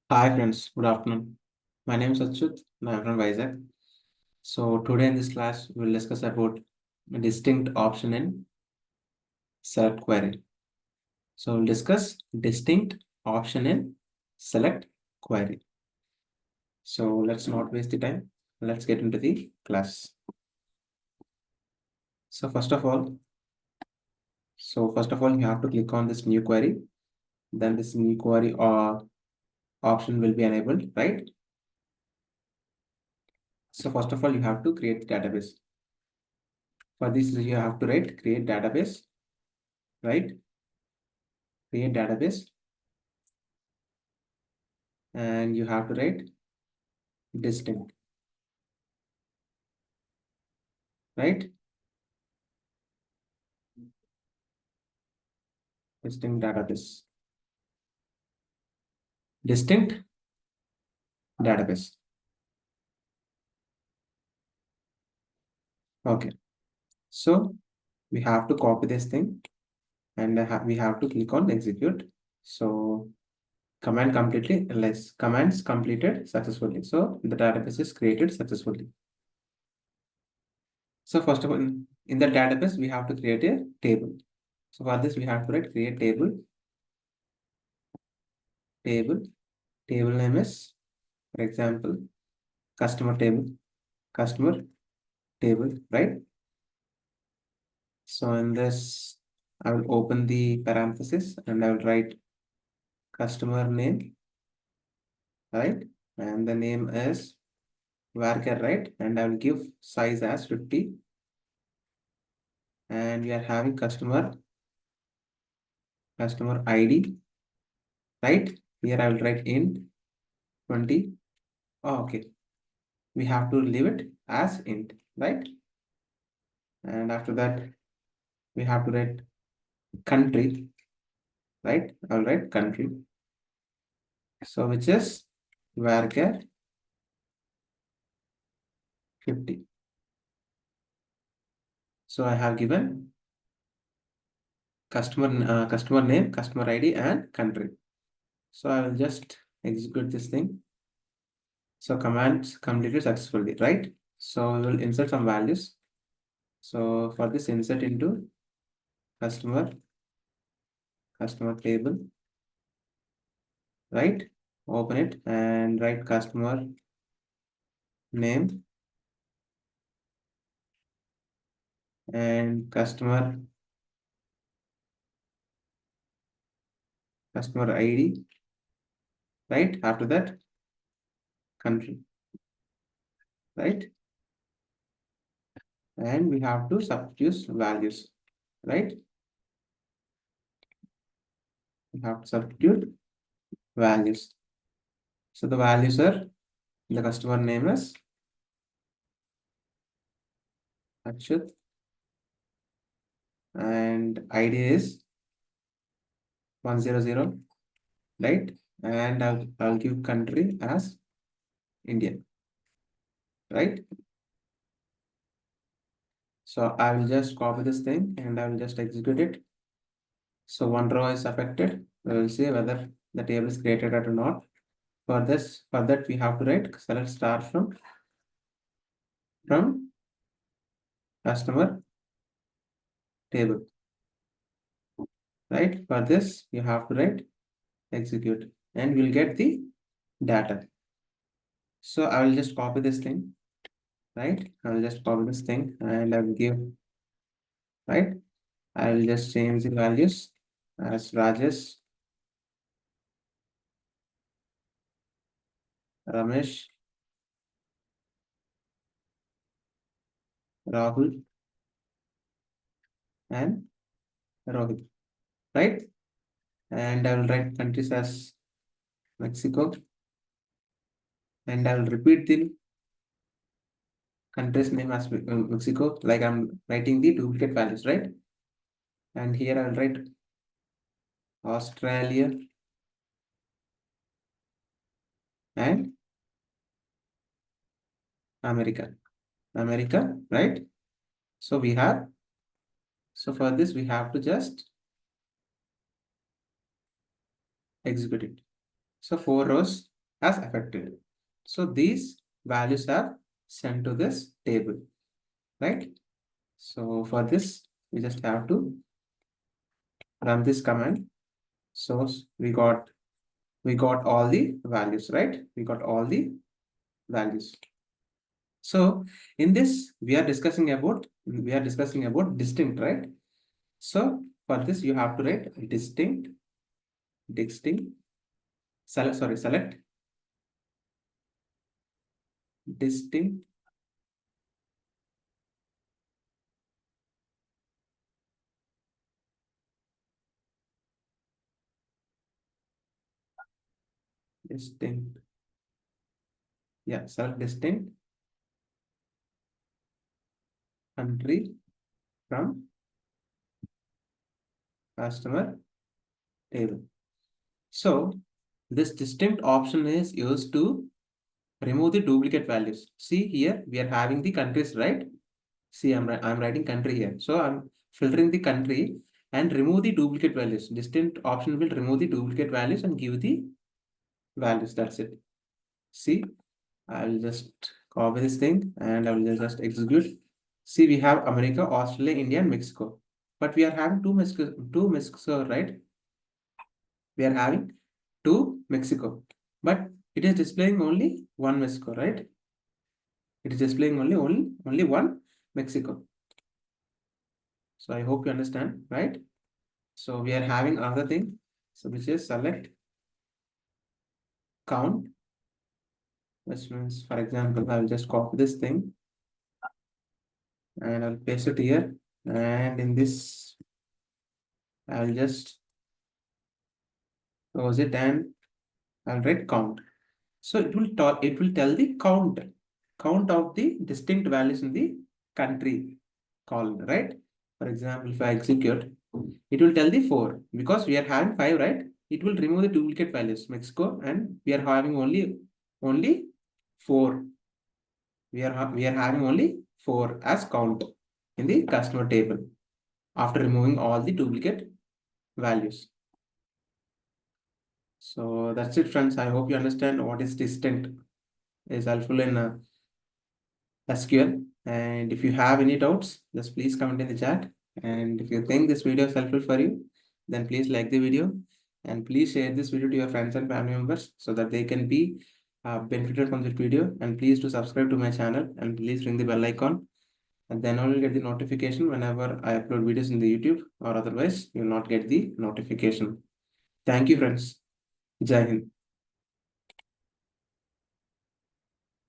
Hi friends, good afternoon. My name is Achyut and I'm from Vizag. So today in this class, we'll discuss about a distinct option in select query. So we'll discuss distinct option in select query. So let's not waste the time. Let's get into the class. So first of all, you have to click on this new query. Then this new query option will be enabled, right? So first of all, you have to create the database. For this, you have to write create database, right? Create database, and you have to write distinct, right? Distinct database. Distinct database. Okay. So we have to copy this thing and we have to click on execute. So commands completed successfully. So the database is created successfully. So first of all, in the database, we have to create a table. So for this, we have to write create table. Table name is, for example, customer table, right? So in this, I will open the parenthesis and I will write customer name, right? And the name is varchar, right? And I will give size as 50. And we are having customer ID, right? Here I will write int 20. Oh, okay. We have to leave it as int, right? And after that, we have to write country, right? I'll write country. So which is varchar 50. So I have given customer name, customer ID, and country. So I will just execute this thing. So commands completed successfully, right? So we will insert some values. So for this, insert into customer table, right? Open it and write customer name and customer ID, right? After that, country, right? And we have to substitute values, right? We have to substitute values. So the values are, the customer name is Achyut and ID is 100, right? And I'll give country as Indian, right? So I will just copy this thing and I will just execute it. So one row is affected. We will see whether the table is created or not. For that we have to write select star from customer table, right? For this you have to write execute and we'll get the data. So I will just copy this thing, right? I will just copy this thing and I will give, right? I will just change the values as Rajesh, Ramesh, Rahul, and Rohit, right? And I will write countries as Mexico, and I will repeat the country's name as Mexico, like I'm writing the duplicate values, right? And here I will write Australia and America, right? So we have, so for this we have to just execute it. So 4 rows as affected. So these values are sent to this table, right? So for this, we just have to run this command. So we got all the values, right? We got all the values. So in this, we are discussing about distinct, right? So for this, you have to write distinct, select distinct, distinct, yeah, select distinct country from customer table. So this distinct option is used to remove the duplicate values. See here, we are having the countries, right? See, I'm writing country here. So I'm filtering the country and remove the duplicate values. Distinct option will remove the duplicate values and give the values. That's it. See, I'll just copy this thing and I will just execute. See, we have America, Australia, India, and Mexico. But we are having two Mexico, right? We are having two Mexico. But it is displaying only one Mexico, right? It is displaying only one Mexico. So I hope you understand, right? So we are having another thing. So which is select count, which means, for example, I'll just copy this thing and I'll paste it here. And in this, I'll just close it and I'll write count. So it will tell the count of the distinct values in the country column, right? For example, if I execute, it will tell the 4 because we are having 5, right? It will remove the duplicate values, Mexico, and we are having only 4. We are having only 4 as count in the customer table after removing all the duplicate values. So that's it, friends. I hope you understand what is distinct is helpful in SQL. And if you have any doubts, just please comment in the chat. And if you think this video is helpful for you, then please like the video and please share this video to your friends and family members so that they can be benefited from this video. And please do subscribe to my channel and please ring the bell icon. And then only get the notification whenever I upload videos in the YouTube, or otherwise you will not get the notification. Thank you, friends. Jai Hind.